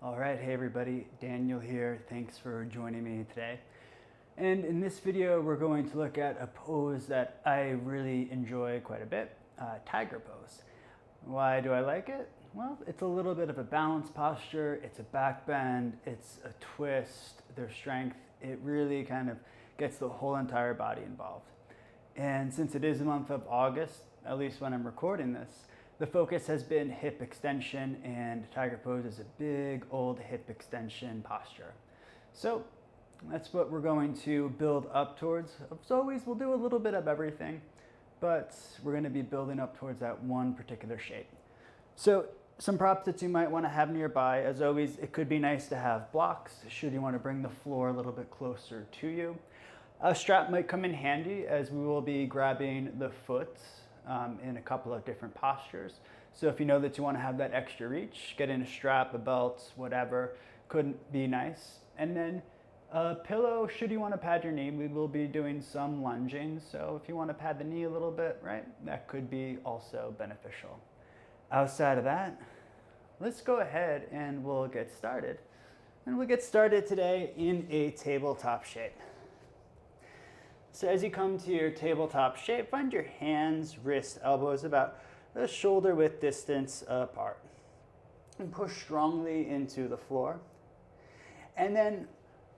All right, hey everybody, Daniel here. Thanks for joining me today. And in this video, we're going to look at a pose that I really enjoy quite a bit, tiger pose. Why do I like it? Well, it's a little bit of a balance posture, it's a back bend, it's a twist, there's strength. It really kind of gets the whole entire body involved. And since it is the month of August, at least when I'm recording this, the focus has been hip extension, and tiger pose is a big old hip extension posture. So that's what we're going to build up towards. As always, we'll do a little bit of everything, but we're going to be building up towards that one particular shape. So some props that you might want to have nearby. As always, it could be nice to have blocks should you want to bring the floor a little bit closer to you. A strap might come in handy, as we will be grabbing the foot in a couple of different postures. So if you know that you want to have that extra reach, get in a strap, a belt, whatever, could be nice. And then a pillow should you want to pad your knee. We will be doing some lunging, so if you want to pad the knee a little bit, right, that could be also beneficial. Outside of that, let's go ahead and we'll get started. And we'll get started today in a tabletop shape. So as you come to your tabletop shape, find your hands, wrists, elbows about a shoulder width distance apart. And push strongly into the floor. And then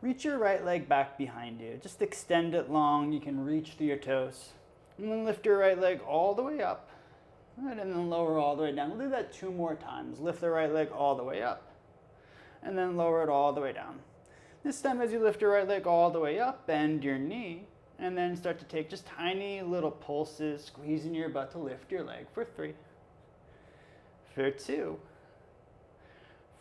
reach your right leg back behind you. Just extend it long. You can reach through your toes. And then lift your right leg all the way up. And then lower all the way down. We'll do that 2 more times. Lift the right leg all the way up. And then lower it all the way down. This time as you lift your right leg all the way up, bend your knee. And then start to take just tiny little pulses, squeezing your butt to lift your leg for 3, for 2,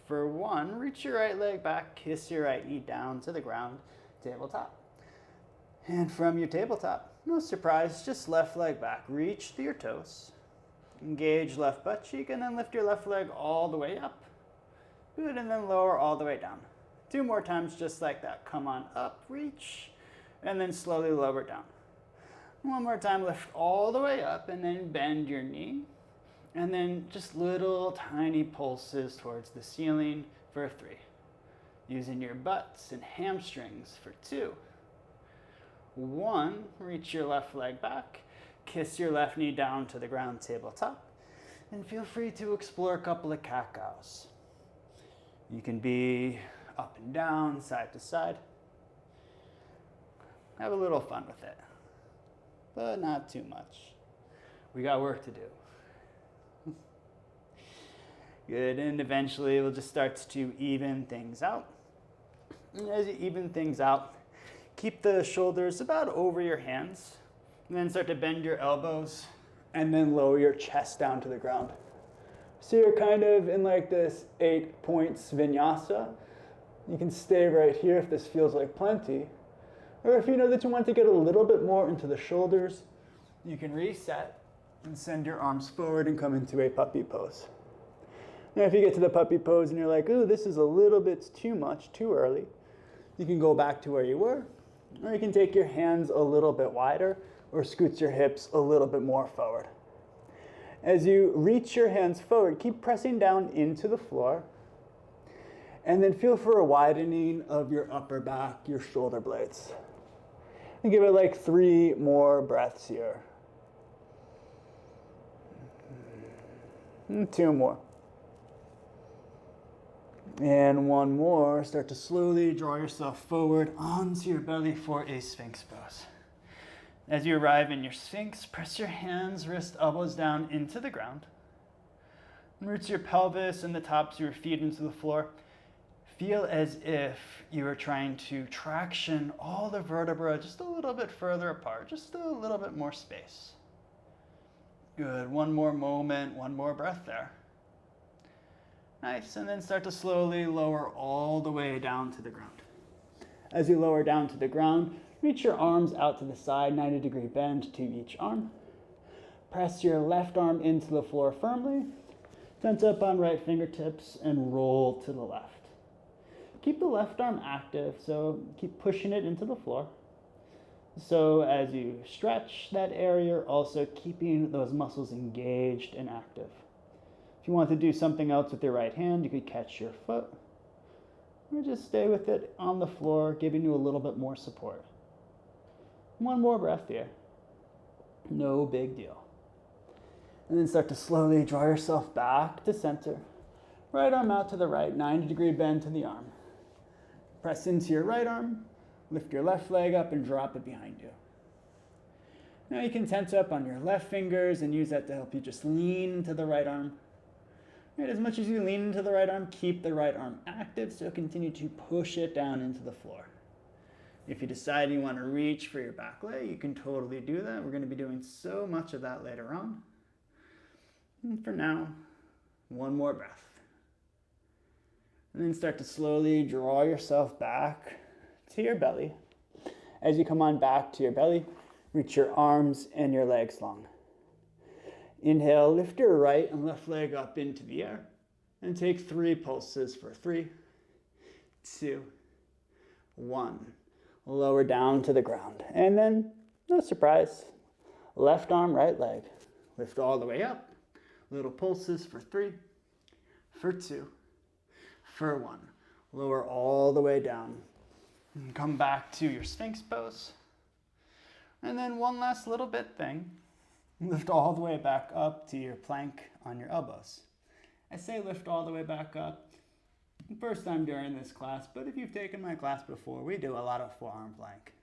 for 1. Reach your right leg back, kiss your right knee down to the ground, tabletop. And from your tabletop, no surprise, just left leg back. Reach through your toes, engage left butt cheek, and then lift your left leg all the way up. Good, and then lower all the way down. 2 more times just like that. Come on up, reach. And then slowly lower down. 1 more time, lift all the way up and then bend your knee. And then just little tiny pulses towards the ceiling for 3. Using your butts and hamstrings for 2. 1, reach your left leg back. Kiss your left knee down to the ground, tabletop. And feel free to explore a couple of cat-cows. You can be up and down, side to side. Have a little fun with it, but not too much. We got work to do. Good, and eventually we'll just start to even things out. And as you even things out, keep the shoulders about over your hands, and then start to bend your elbows, and then lower your chest down to the ground. So you're kind of in like this 8 points vinyasa. You can stay right here if this feels like plenty. Or if you know that you want to get a little bit more into the shoulders, you can reset and send your arms forward and come into a puppy pose. Now if you get to the puppy pose and you're like, ooh, this is a little bit too much, too early, you can go back to where you were, or you can take your hands a little bit wider or scoot your hips a little bit more forward. As you reach your hands forward, keep pressing down into the floor, and then feel for a widening of your upper back, your shoulder blades. And give it like 3 more breaths here. And 2 more. And 1 more. Start to slowly draw yourself forward onto your belly for a Sphinx pose. As you arrive in your Sphinx, press your hands, wrists, elbows down into the ground. And roots your pelvis and the tops of your feet into the floor. Feel as if you are trying to traction all the vertebrae just a little bit further apart, just a little bit more space. Good, 1 more moment, 1 more breath there. Nice, and then start to slowly lower all the way down to the ground. As you lower down to the ground, reach your arms out to the side, 90-degree bend to each arm. Press your left arm into the floor firmly, tense up on right fingertips, and roll to the left. Keep the left arm active, so keep pushing it into the floor. So as you stretch that area, you're also keeping those muscles engaged and active. If you want to do something else with your right hand, you could catch your foot, Or just stay with it on the floor, giving you a little bit more support. One more breath here. No big deal. And then start to slowly draw yourself back to center. Right arm out to the right, 90-degree bend to the arm. Press into your right arm, lift your left leg up and drop it behind you. Now you can tense up on your left fingers and use that to help you just lean into the right arm. Right, as much as you lean into the right arm, keep the right arm active, so continue to push it down into the floor. If you decide you want to reach for your back leg, you can totally do that. We're going to be doing so much of that later on. And for now, one more breath. And then start to slowly draw yourself back to your belly. As you come on back to your belly, reach your arms and your legs long. Inhale, lift your right and left leg up into the air. And take 3 pulses for 3, 2, 1. Lower down to the ground. And then, no surprise, left arm, right leg. Lift all the way up. Little pulses for 3, for 2, for 1. Lower all the way down. And come back to your Sphinx pose. And then one last little bit thing. Lift all the way back up to your plank on your elbows. I say lift all the way back up. First time during this class, but if you've taken my class before, we do a lot of forearm plank.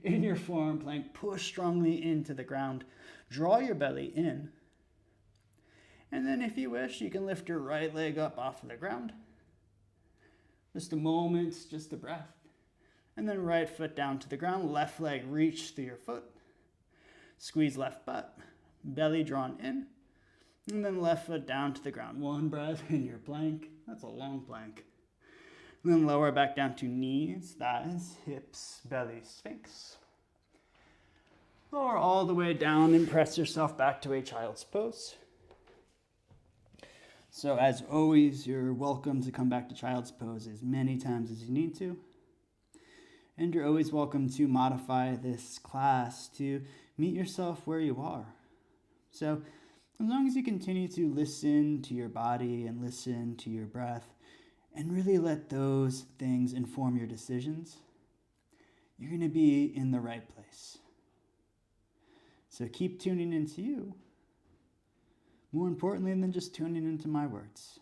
In your forearm plank, push strongly into the ground. Draw your belly in. And then if you wish, you can lift your right leg up off of the ground. Just a moment, just a breath. And then right foot down to the ground, left leg reach through your foot. Squeeze left butt, belly drawn in. And then left foot down to the ground. One breath in your plank. That's a long plank. And then lower back down to knees, thighs, hips, belly, Sphinx. Lower all the way down and press yourself back to a child's pose. So as always, you're welcome to come back to child's pose as many times as you need to. And you're always welcome to modify this class to meet yourself where you are. So as long as you continue to listen to your body and listen to your breath and really let those things inform your decisions, you're going to be in the right place. So keep tuning into you, more importantly than just tuning into my words.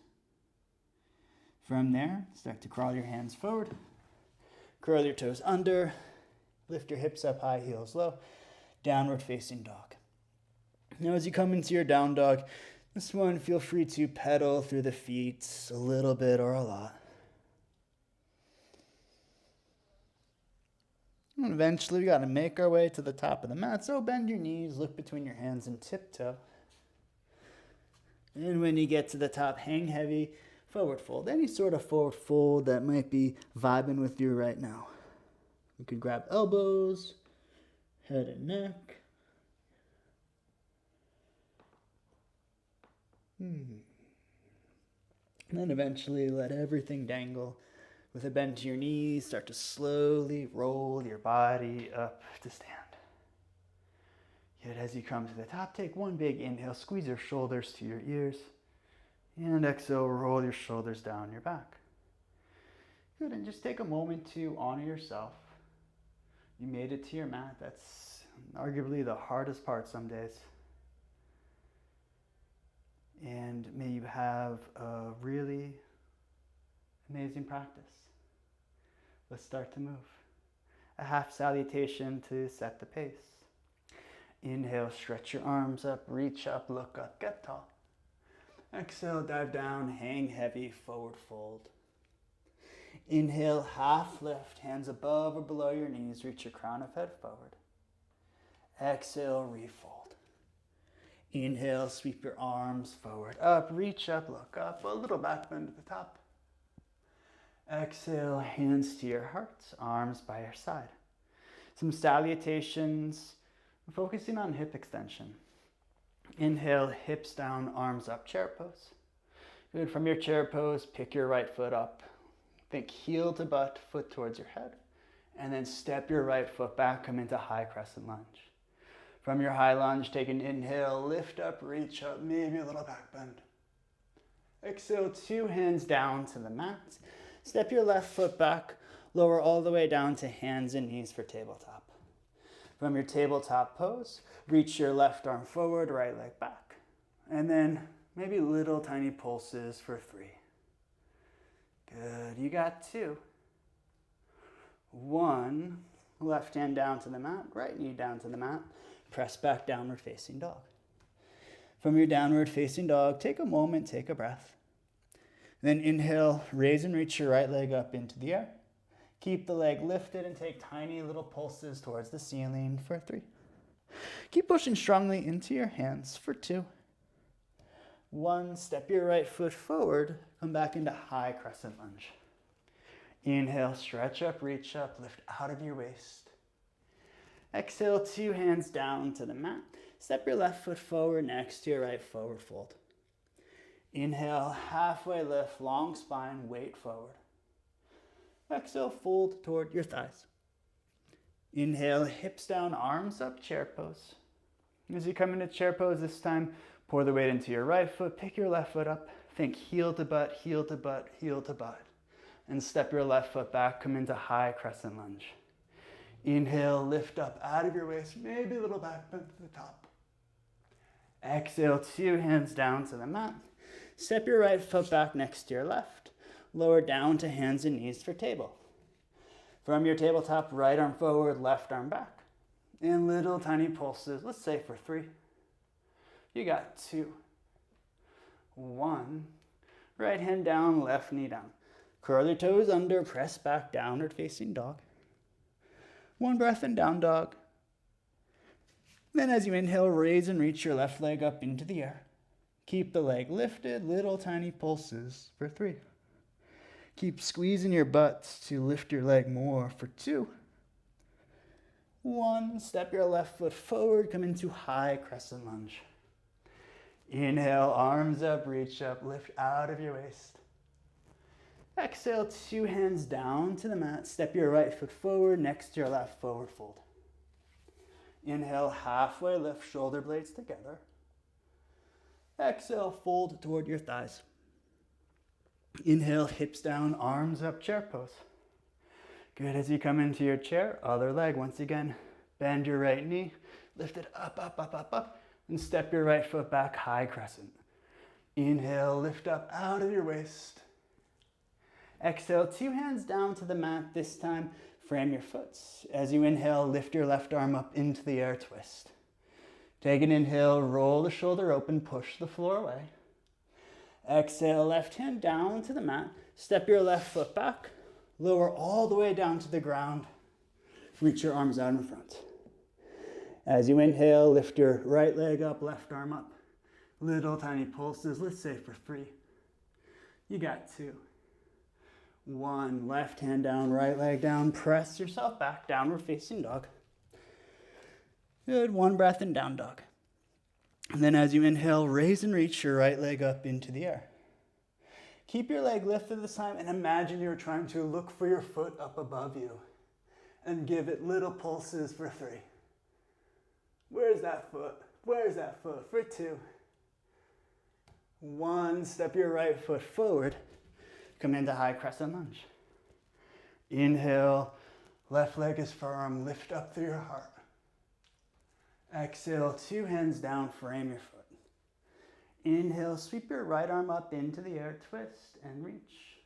From there, start to crawl your hands forward, curl your toes under, lift your hips up high, heels low, downward facing dog. Now as you come into your down dog, this one feel free to pedal through the feet a little bit or a lot. And eventually we got to make our way to the top of the mat, so bend your knees, look between your hands and tiptoe. And when you get to the top, hang heavy, forward fold. Any sort of forward fold that might be vibing with you right now. You can grab elbows, head and neck. And then eventually let everything dangle. With a bend to your knees, start to slowly roll your body up to stand. Yet as you come to the top, take one big inhale, squeeze your shoulders to your ears. And exhale, roll your shoulders down your back. Good, and just take a moment to honor yourself. You made it to your mat. That's arguably the hardest part some days. And may you have a really amazing practice. Let's start to move. A half salutation to set the pace. Inhale, stretch your arms up, reach up, look up, get tall. Exhale, dive down, hang heavy, forward fold. Inhale, half lift, hands above or below your knees, reach your crown of head forward. Exhale, refold. Inhale, sweep your arms forward, up, reach up, look up, a little back bend at the top. Exhale, hands to your hearts, arms by your side. Some salutations, focusing on hip extension. Inhale, hips down, arms up, chair pose. Good, from your chair pose, pick your right foot up. Think heel to butt, foot towards your head. And then step your right foot back, come into high crescent lunge. From your high lunge, take an inhale, lift up, reach up, maybe a little back bend. Exhale, 2 hands down to the mat. Step your left foot back, lower all the way down to hands and knees for tabletop. From your tabletop pose, reach your left arm forward, right leg back. And then maybe little tiny pulses for 3. Good, you got 2. 1, left hand down to the mat, right knee down to the mat. Press back, downward facing dog. From your downward facing dog, take a moment, take a breath. Then inhale, raise and reach your right leg up into the air. Keep the leg lifted and take tiny little pulses towards the ceiling for 3. Keep pushing strongly into your hands for 2. 1, step your right foot forward, come back into high crescent lunge. Inhale, stretch up, reach up, lift out of your waist. Exhale, 2 hands down to the mat. Step your left foot forward next to your right forward fold. Inhale, halfway lift, long spine, weight forward. Exhale, fold toward your thighs. Inhale, hips down, arms up, chair pose. As you come into chair pose this time, pour the weight into your right foot, pick your left foot up, think heel to butt, heel to butt, heel to butt. And step your left foot back, come into high crescent lunge. Inhale, lift up out of your waist, maybe a little back bend to the top. Exhale, 2 hands down to the mat. Step your right foot back next to your left. Lower down to hands and knees for table. From your tabletop, right arm forward, left arm back. And little tiny pulses, let's say for 3. You got 2. 1, right hand down, left knee down. Curl your toes under, press back, downward facing dog. 1 breath in down dog. Then as you inhale, raise and reach your left leg up into the air. Keep the leg lifted, little tiny pulses for 3. Keep squeezing your butt to lift your leg more for 2. 1, step your left foot forward, come into high crescent lunge. Inhale, arms up, reach up, lift out of your waist. Exhale, 2 hands down to the mat. Step your right foot forward next to your left forward fold. Inhale, halfway lift, shoulder blades together. Exhale, fold toward your thighs. Inhale, hips down, arms up, chair pose. Good, as you come into your chair, other leg, once again, bend your right knee, lift it up, up, up, up, up, and step your right foot back, high crescent. Inhale, lift up out of your waist. Exhale, 2 hands down to the mat. This time, frame your foot. As you inhale, lift your left arm up into the air, twist. Take an inhale, roll the shoulder open, push the floor away. Exhale, left hand down to the mat. Step your left foot back. Lower all the way down to the ground. Reach your arms out in front. As you inhale, lift your right leg up, left arm up. Little tiny pulses, let's say for 3. You got 2. 1, left hand down, right leg down. Press yourself back, downward facing dog. Good, 1 breath in down dog. And then as you inhale, raise and reach your right leg up into the air. Keep your leg lifted this time and imagine you're trying to look for your foot up above you and give it little pulses for 3. Where's that foot? Where's that foot? For 2. 1, step your right foot forward. Come into high crescent lunge. Inhale, left leg is firm, lift up through your heart. Exhale, 2 hands down, frame your foot. Inhale, sweep your right arm up into the air, twist and reach.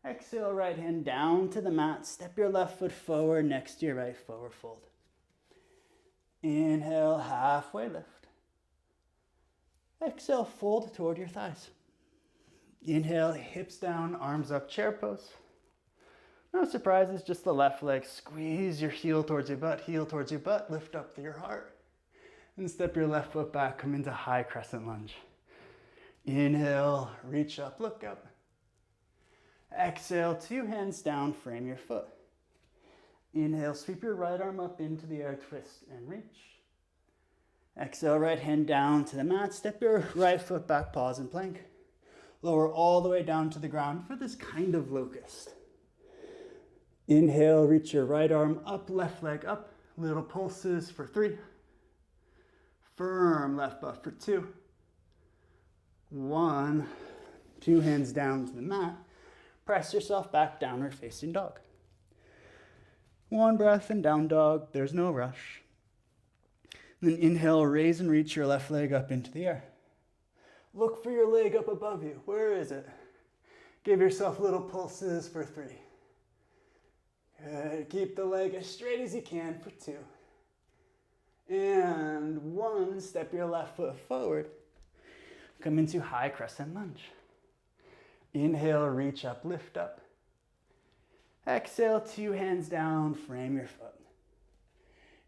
Exhale, right hand down to the mat, step your left foot forward next to your right forward fold. Inhale, halfway lift. Exhale, fold toward your thighs. Inhale, hips down, arms up, chair pose. No surprises, just the left leg. Squeeze your heel towards your butt, lift up through your heart. And step your left foot back, come into high crescent lunge. Inhale, reach up, look up. Exhale, 2 hands down, frame your foot. Inhale, sweep your right arm up into the air, twist and reach. Exhale, right hand down to the mat, step your right foot back, pause and plank. Lower all the way down to the ground for this kind of locust. Inhale, reach your right arm up, left leg up. Little pulses for 3. Firm left butt for 2. 1, 2 hands down to the mat. Press yourself back, downward facing dog. One breath and down dog, there's no rush. Then inhale, raise and reach your left leg up into the air. Look for your leg up above you. Where is it? Give yourself little pulses for 3. Good. Keep the leg as straight as you can for 2. And 1, step your left foot forward. Come into high crescent lunge. Inhale, reach up, lift up. Exhale, 2 hands down, frame your foot.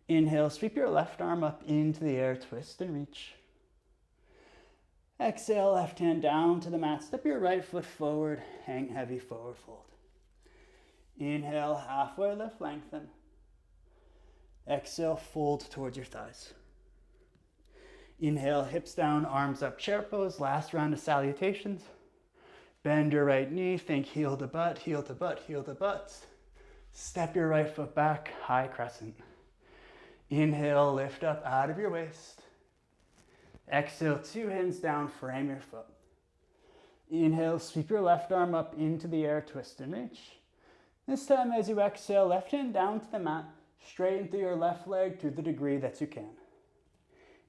Inhale, sweep your left arm up into the air, twist and reach. Exhale, left hand down to the mat, step your right foot forward, hang heavy, forward fold. Inhale, halfway lift, lengthen. Exhale, fold towards your thighs. Inhale, hips down, arms up, chair pose, last round of salutations. Bend your right knee, think heel to butt, heel to butt, heel to butt. Step your right foot back, high crescent. Inhale, lift up out of your waist. Exhale, 2 hands down, frame your foot. Inhale, sweep your left arm up into the air, twist and reach. This time as you exhale, left hand down to the mat, straighten through your left leg to the degree that you can.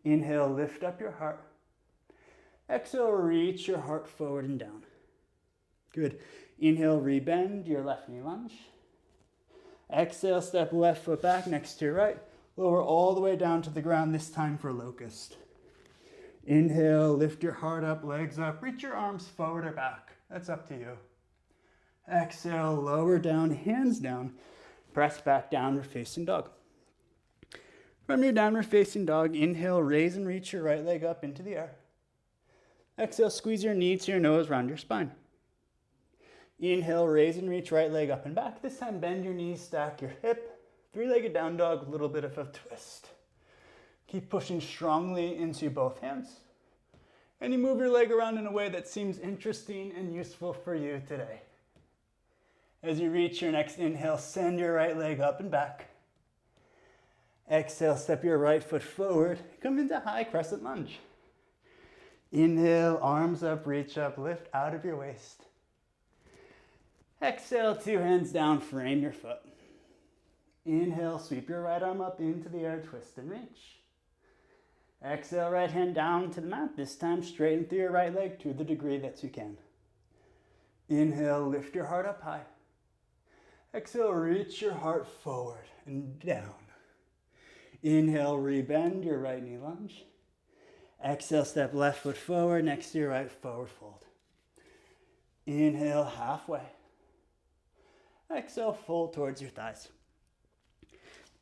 Inhale, lift up your heart. Exhale, reach your heart forward and down. Good. Inhale, rebend your left knee lunge. Exhale, step left foot back next to your right. Lower all the way down to the ground, this time for locust. Inhale, lift your heart up, legs up, reach your arms forward or back. That's up to you. Exhale, lower down, hands down. Press back, downward facing dog. From your downward facing dog, inhale, raise and reach your right leg up into the air. Exhale, squeeze your knee to your nose, round your spine. Inhale, raise and reach right leg up and back. This time bend your knees, stack your hip. 3-legged down dog, a little bit of a twist. Keep pushing strongly into both hands. And you move your leg around in a way that seems interesting and useful for you today. As you reach your next inhale, send your right leg up and back. Exhale, step your right foot forward. Come into high crescent lunge. Inhale, arms up, reach up, lift out of your waist. Exhale, 2 hands down, frame your foot. Inhale, sweep your right arm up into the air, twist and reach. Exhale, right hand down to the mat. This time, straighten through your right leg to the degree that you can. Inhale, lift your heart up high. Exhale, reach your heart forward and down. Inhale, rebend your right knee lunge. Exhale, step left foot forward next to your right, forward fold. Inhale, halfway. Exhale, fold towards your thighs.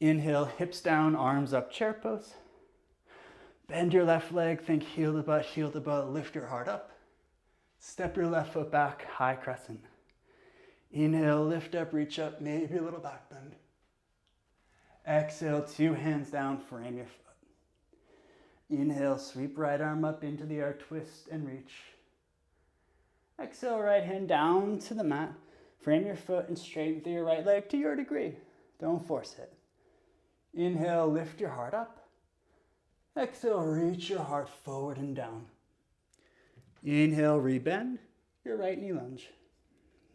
Inhale, hips down, arms up, chair pose. Bend your left leg, think heel to butt, lift your heart up. Step your left foot back, high crescent. Inhale, lift up, reach up, maybe a little back bend. Exhale, 2 hands down, frame your foot. Inhale, sweep right arm up into the air, twist and reach. Exhale, right hand down to the mat. Frame your foot and straighten through your right leg to your degree. Don't force it. Inhale, lift your heart up. Exhale, reach your heart forward and down. Inhale, rebend your right knee lunge.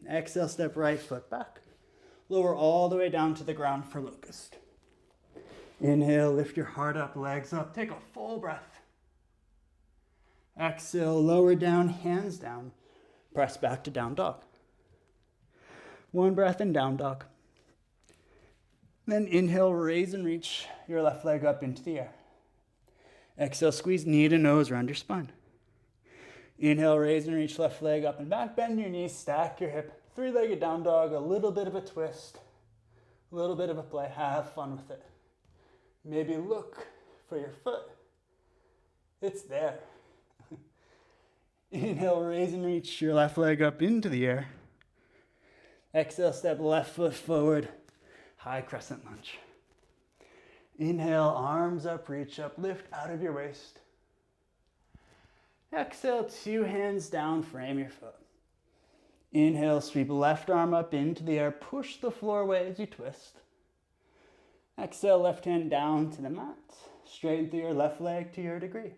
Exhale, step right foot back. Lower all the way down to the ground for locust. Inhale, lift your heart up, legs up. Take a full breath. Exhale, lower down, hands down. Press back to down dog. 1 breath in down dog. Then inhale, raise and reach your left leg up into the air. Exhale, squeeze knee to nose around your spine. Inhale, raise and reach left leg up and back. Bend your knees, stack your hip. 3-legged down dog, a little bit of a twist, a little bit of a play. Have fun with it. Maybe look for your foot. It's there. Inhale, raise and reach your left leg up into the air. Exhale, step left foot forward, high crescent lunge. Inhale, arms up, reach up, lift out of your waist. Exhale, 2 hands down, frame your foot. Inhale, sweep left arm up into the air, push the floor away as you twist. Exhale, left hand down to the mat. Straighten through your left leg to your degree.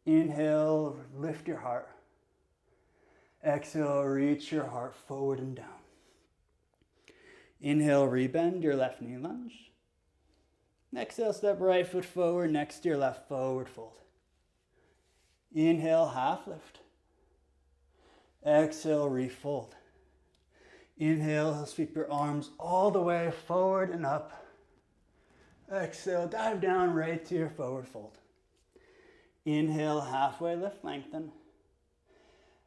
Inhale, lift your heart. Exhale, reach your heart forward and down. Inhale, rebend your left knee lunge. Exhale, step right foot forward next to your left forward fold. Inhale, half lift. Exhale, refold. Inhale, sweep your arms all the way forward and up. Exhale, dive down right to your forward fold. Inhale, halfway lift, lengthen.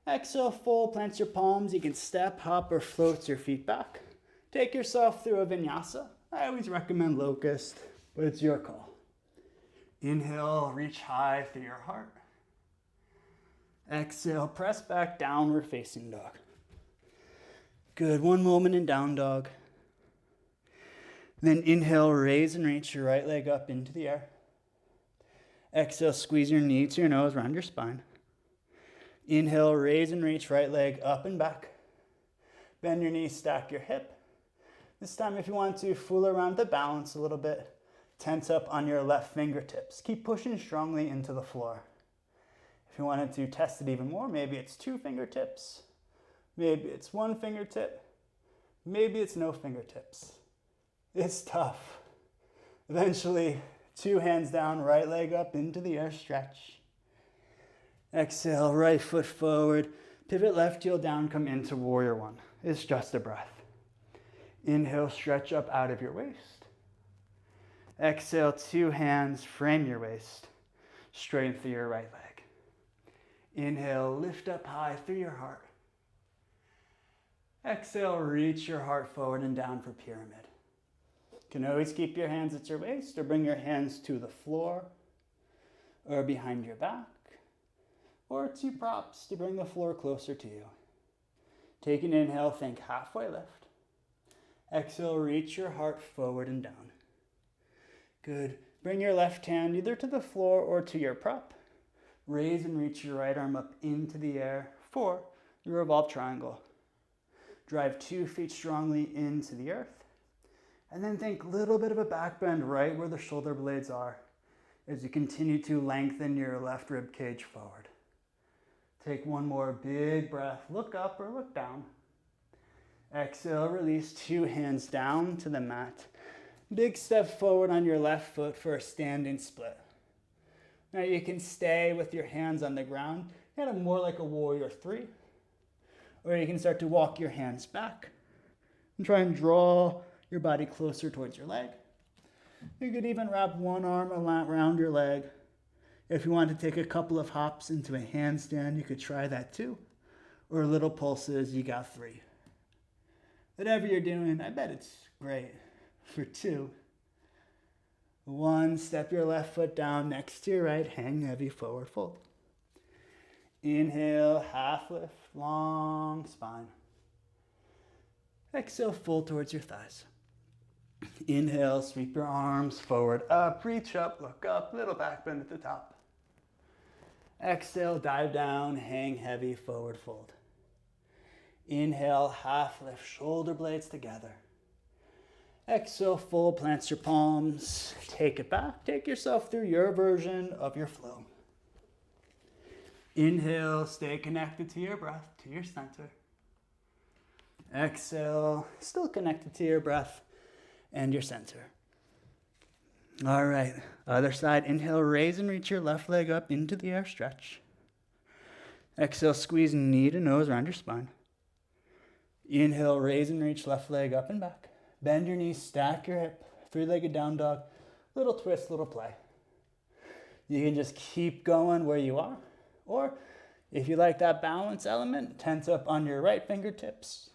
Exhale, fold, plant your palms. You can step, hop, or float your feet back. Take yourself through a vinyasa. I always recommend locust, but it's your call. Inhale, reach high through your heart. Exhale, press back, downward facing dog. Good, one moment in down dog. Then inhale, raise and reach your right leg up into the air. Exhale, squeeze your knee to your nose, round your spine. Inhale, raise and reach right leg up and back. Bend your knees, stack your hip. This time, if you want to, fool around the balance a little bit. Tense up on your left fingertips. Keep pushing strongly into the floor. If you wanted to test it even more, maybe it's 2 fingertips. Maybe it's 1 fingertip. Maybe it's no fingertips. It's tough. Eventually, 2 hands down, right leg up into the air, stretch. Exhale, right foot forward. Pivot left heel down, come into warrior one. It's just a breath. Inhale, stretch up out of your waist. Exhale, 2 hands, frame your waist. Straighten through your right leg. Inhale, lift up high through your heart. Exhale, reach your heart forward and down for pyramid. You can always keep your hands at your waist or bring your hands to the floor or behind your back or 2 props to bring the floor closer to you. Take an inhale, think halfway lift. Exhale, reach your heart forward and down. Good. Bring your left hand either to the floor or to your prop. Raise and reach your right arm up into the air for your revolved triangle. Drive 2 feet strongly into the earth. And then think a little bit of a back bend right where the shoulder blades are as you continue to lengthen your left rib cage forward. Take one more big breath. Look up or look down. Exhale, release 2 hands down to the mat. Big step forward on your left foot for a standing split. Now you can stay with your hands on the ground, kind of more like a warrior 3. Or you can start to walk your hands back and try and draw your body closer towards your leg. You could even wrap one arm around your leg. If you want to take a couple of hops into a handstand, you could try that too. Or little pulses, you got 3. Whatever you're doing, I bet it's great for 2. 1, step your left foot down next to your right, hang heavy, forward fold. Inhale, half lift, long spine. Exhale, fold towards your thighs. Inhale, sweep your arms forward, up, reach up, look up, little back bend at the top. Exhale, dive down, hang heavy, forward fold. Inhale, half lift, shoulder blades together. Exhale, fold, plant your palms, take it back. Take yourself through your version of your flow. Inhale, stay connected to your breath, to your center. Exhale, still connected to your breath and your center. All right, other side. Inhale, raise and reach your left leg up into the air, stretch. Exhale, squeeze knee to nose around your spine. Inhale, raise and reach left leg up and back. Bend your knees, stack your hip, 3-legged down dog, little twist, little play. You can just keep going where you are, or if you like that balance element, tense up on your right fingertips.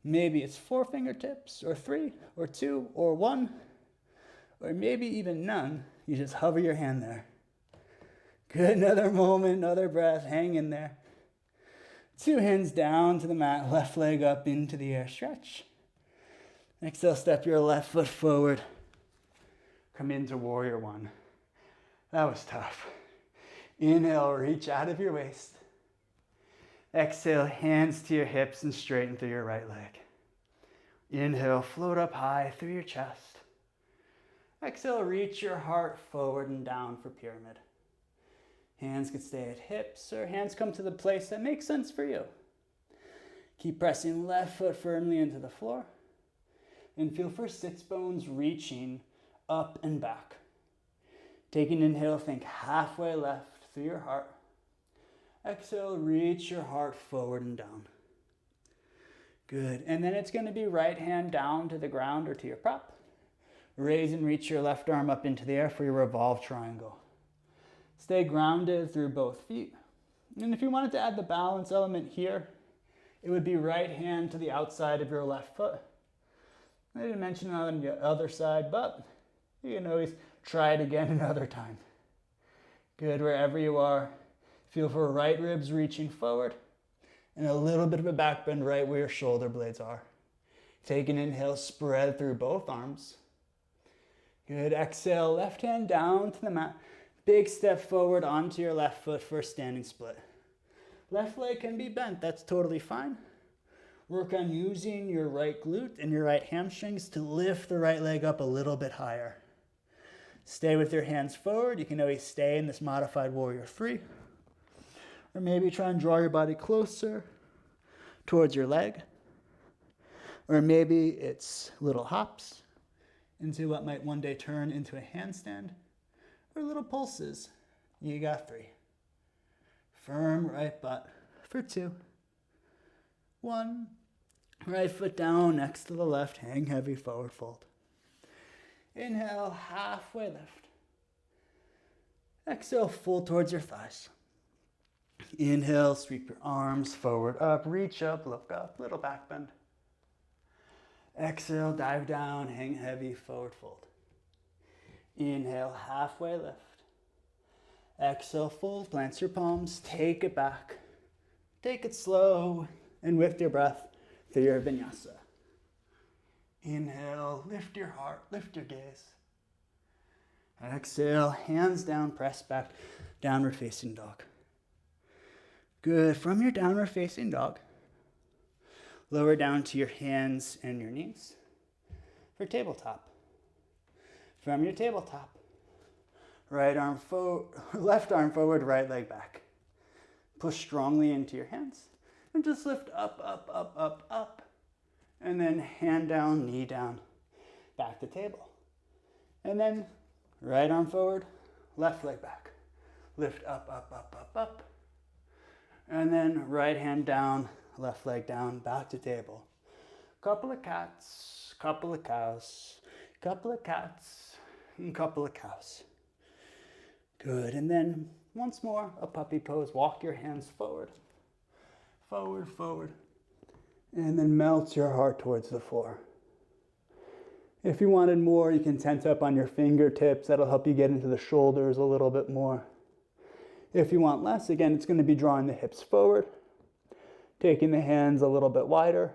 Maybe it's 4 fingertips, or 3, or 2, or 1, or maybe even none. You just hover your hand there. Good, another moment, another breath, hang in there. 2 hands down to the mat, left leg up into the air, stretch. Exhale, step your left foot forward. Come into warrior 1. That was tough. Inhale, reach out of your waist. Exhale, hands to your hips and straighten through your right leg. Inhale, float up high through your chest. Exhale, reach your heart forward and down for pyramid. Hands can stay at hips or hands come to the place that makes sense for you. Keep pressing left foot firmly into the floor. And feel for sits bones reaching up and back. Take an inhale, think halfway left through your heart. Exhale, reach your heart forward and down. Good. And then it's going to be right hand down to the ground or to your prop. Raise and reach your left arm up into the air for your revolve triangle. Stay grounded through both feet. And if you wanted to add the balance element here, it would be right hand to the outside of your left foot. I didn't mention it on the other side, but you can always try it again another time. Good, wherever you are. Feel for right ribs reaching forward and a little bit of a back bend right where your shoulder blades are. Take an inhale, spread through both arms. Good, exhale, left hand down to the mat. Big step forward onto your left foot for a standing split. Left leg can be bent, that's totally fine. Work on using your right glute and your right hamstrings to lift the right leg up a little bit higher. Stay with your hands forward. You can always stay in this modified warrior 3. Or maybe try and draw your body closer towards your leg. Or maybe it's little hops into what might one day turn into a handstand. Or little pulses. You got 3. Firm right butt for 2. 1. Right foot down next to the left, hang heavy, forward fold. Inhale, halfway lift. Exhale, fold towards your thighs. Inhale, sweep your arms forward, up, reach up, look up, little back bend. Exhale, dive down, hang heavy, forward fold. Inhale, halfway lift. Exhale, fold, plant your palms, take it back. Take it slow and with your breath through your vinyasa. Inhale, lift your heart, lift your gaze. Exhale, hands down, press back, downward facing dog. Good, from your downward facing dog, lower down to your hands and your knees for tabletop. From your tabletop, left arm forward, right leg back. Push strongly into your hands and just lift up, up, up, up, up. And then hand down, knee down, back to table. And then right arm forward, left leg back. Lift up, up, up, up, up. And then right hand down, left leg down, back to table. Couple of cats, couple of cows, couple of cats, and couple of cows. Good, and then once more, a puppy pose. Walk your hands forward, forward, forward. And then melt your heart towards the floor. If you wanted more, you can tent up on your fingertips. That'll help you get into the shoulders a little bit more. If you want less, again, it's going to be drawing the hips forward, taking the hands a little bit wider.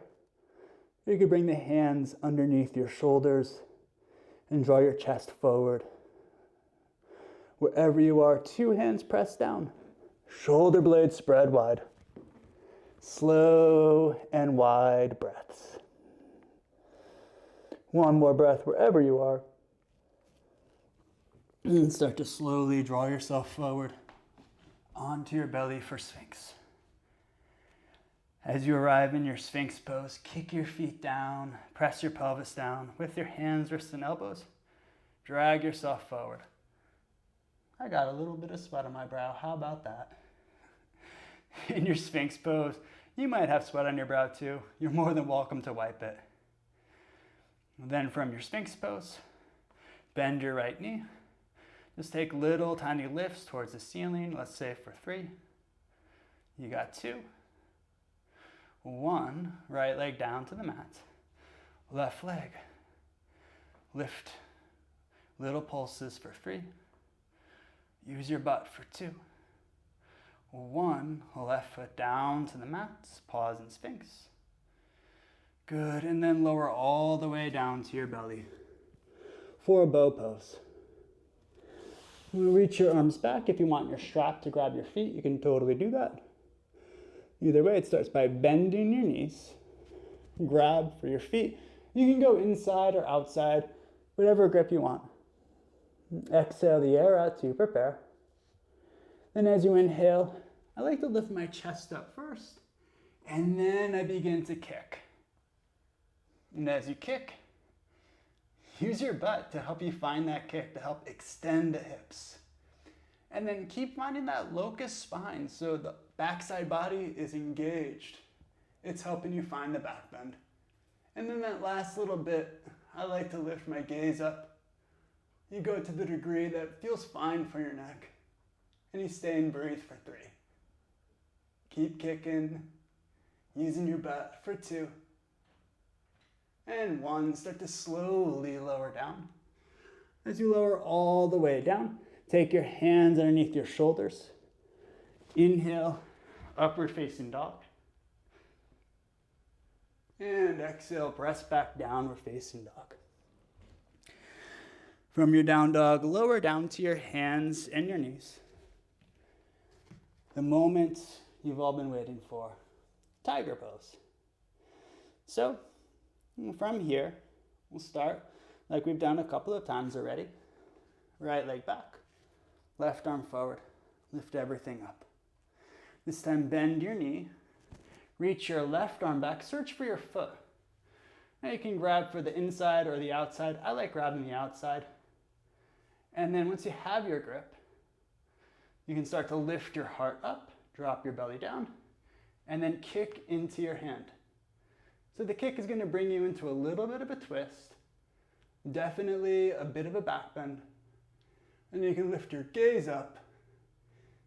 You could bring the hands underneath your shoulders and draw your chest forward. Wherever you are, 2 hands pressed down, shoulder blades spread wide. Slow and wide breaths. One more breath wherever you are. And start to slowly draw yourself forward onto your belly for Sphinx. As you arrive in your Sphinx pose, kick your feet down, press your pelvis down with your hands, wrists, and elbows. Drag yourself forward. I got a little bit of sweat on my brow. How about that? In your Sphinx pose, you might have sweat on your brow too. You're more than welcome to wipe it. Then from your Sphinx pose, bend your right knee. Just take little tiny lifts towards the ceiling, let's say for 3. You got 2. 1, right leg down to the mat. Left leg. Lift. Little pulses for 3. Use your butt for 2. 1, left foot down to the mat, pause in Sphinx. Good, and then lower all the way down to your belly for a bow pose. Reach your arms back. If you want your strap to grab your feet, you can totally do that. Either way, it starts by bending your knees, grab for your feet. You can go inside or outside, whatever grip you want. Exhale the air out to prepare. Then as you inhale, I like to lift my chest up first And then I begin to kick. And as you kick, use your butt to help you find that kick, to help extend the hips. And then keep finding that locust spine so the backside body is engaged. It's helping you find the back bend. And then that last little bit, I like to lift my gaze up. You go to the degree that feels fine for your neck. And you stay and breathe for 3. Keep kicking, using your butt for 2. And 1, start to slowly lower down. As you lower all the way down, take your hands underneath your shoulders. Inhale, upward facing dog. And exhale, press back, downward facing dog. From your down dog, lower down to your hands and your knees. The moment you've all been waiting for, tiger pose. So, from here, we'll start like we've done a couple of times already. Right leg back, left arm forward, lift everything up. This time bend your knee, reach your left arm back, search for your foot. Now you can grab for the inside or the outside. I like grabbing the outside. And then once you have your grip, you can start to lift your heart up, drop your belly down, and then kick into your hand. So the kick is going to bring you into a little bit of a twist, definitely a bit of a back bend. And you can lift your gaze up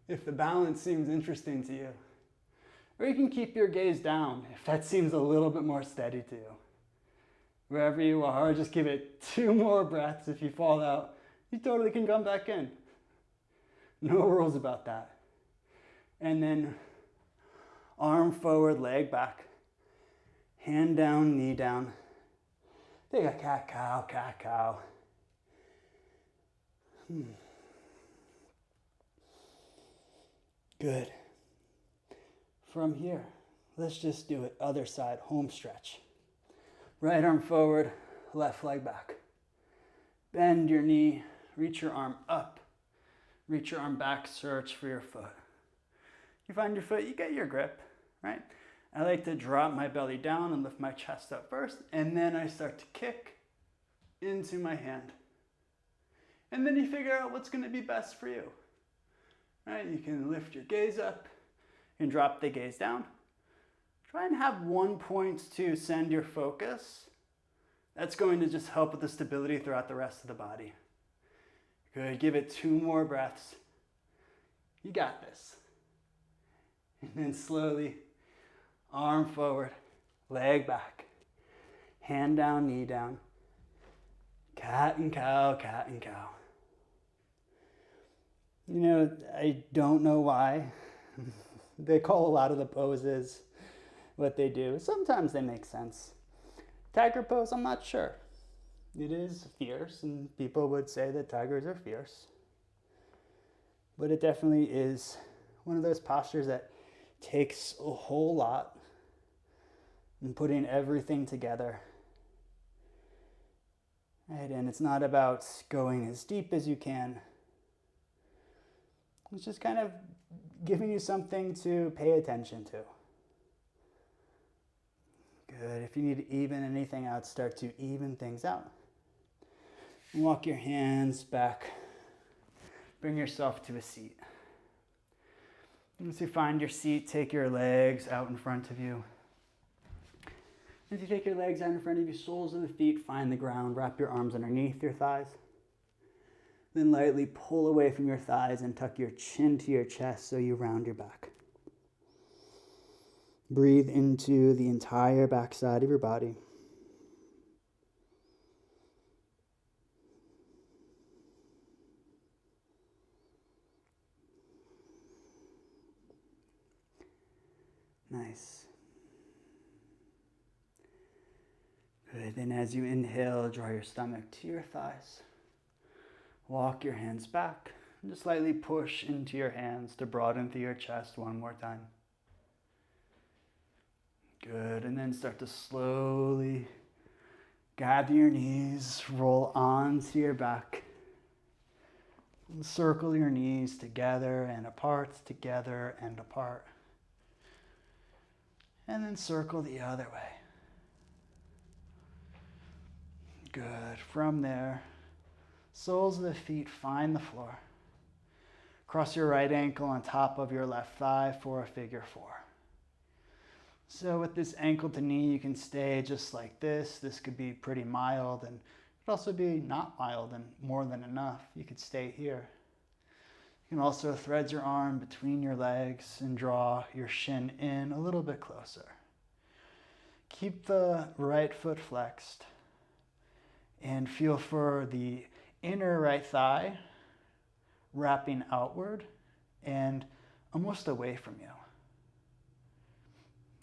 if the balance seems interesting to you. Or you can keep your gaze down if that seems a little bit more steady to you. Wherever you are, just give it 2 more breaths. If you fall out, you totally can come back in. No rules about that. And then arm forward, leg back. Hand down, knee down. Take a cat-cow, cat-cow. Good. From here, let's just do it other side, home stretch. Right arm forward, left leg back. Bend your knee, reach your arm up. Reach your arm back, search for your foot. You find your foot, you get your grip, right? I like to drop my belly down and lift my chest up first, and then I start to kick into my hand. And then you figure out what's going to be best for you. Right? You can lift your gaze up and drop the gaze down. Try and have 1 point to send your focus. That's going to just help with the stability throughout the rest of the body. Good. Give it 2 more breaths. You got this. And then slowly, arm forward, leg back, hand down, knee down. Cat and cow, cat and cow. You know, I don't know why they call a lot of the poses what they do. Sometimes they make sense. Tiger pose, I'm not sure. It is fierce, and people would say that tigers are fierce. But it definitely is one of those postures that takes a whole lot and putting everything together. Right, and it's not about going as deep as you can. It's just kind of giving you something to pay attention to. Good. If you need to even anything out, start to even things out. Walk your hands back. Bring yourself to a seat. Once you find your seat, take your legs out in front of you. As you take your legs out in front of you, soles of the feet find the ground. Wrap your arms underneath your thighs. Then lightly pull away from your thighs and tuck your chin to your chest so you round your back. Breathe into the entire back side of your body. Nice. Good. Then as you inhale, draw your stomach to your thighs. Walk your hands back and just slightly push into your hands to broaden through your chest 1 more time. Good. And then start to slowly gather your knees, roll onto your back. Circle your knees together and apart, together and apart. And then circle the other way. Good. From there, soles of the feet find the floor. Cross your right ankle on top of your left thigh for a figure 4. So with this ankle to knee, you can stay just like this. This could be pretty mild, and it could also be not mild and more than enough. You could stay here. You can also thread your arm between your legs and draw your shin in a little bit closer. Keep the right foot flexed and feel for the inner right thigh wrapping outward and almost away from you.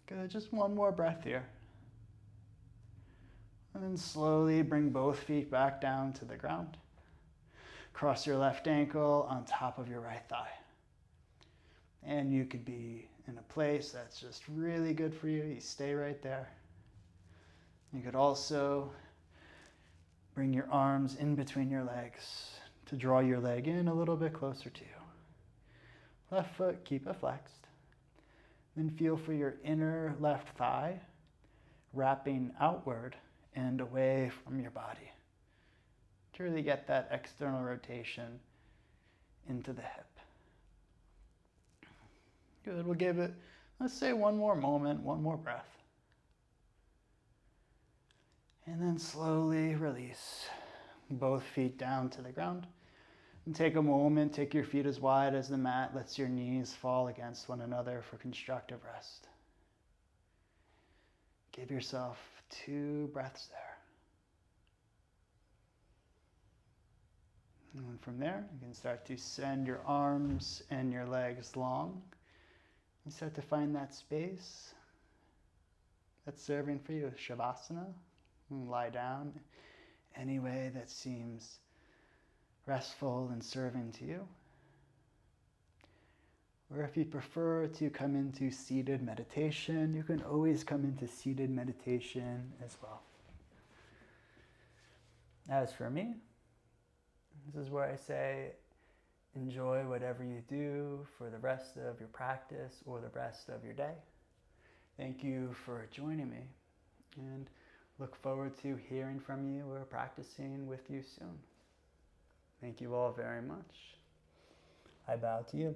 Good, just one more breath here. And then slowly bring both feet back down to the ground. Cross your left ankle on top of your right thigh. And you could be in a place that's just really good for you. You stay right there. You could also bring your arms in between your legs to draw your leg in a little bit closer to you. Left foot, keep it flexed. Then feel for your inner left thigh wrapping outward and away from your body to really get that external rotation into the hip. Good, we'll give it, let's say, one more moment, one more breath. And then slowly release both feet down to the ground. And take a moment, take your feet as wide as the mat, lets your knees fall against one another for constructive rest. Give yourself 2 breaths there. And from there, you can start to send your arms and your legs long. And start to find that space that's serving for you, shavasana. And lie down any way that seems restful and serving to you. Or if you prefer to come into seated meditation, you can always come into seated meditation as well. As for me, this is where I say, enjoy whatever you do for the rest of your practice or the rest of your day. Thank you for joining me, and look forward to hearing from you or practicing with you soon. Thank you all very much. I bow to you.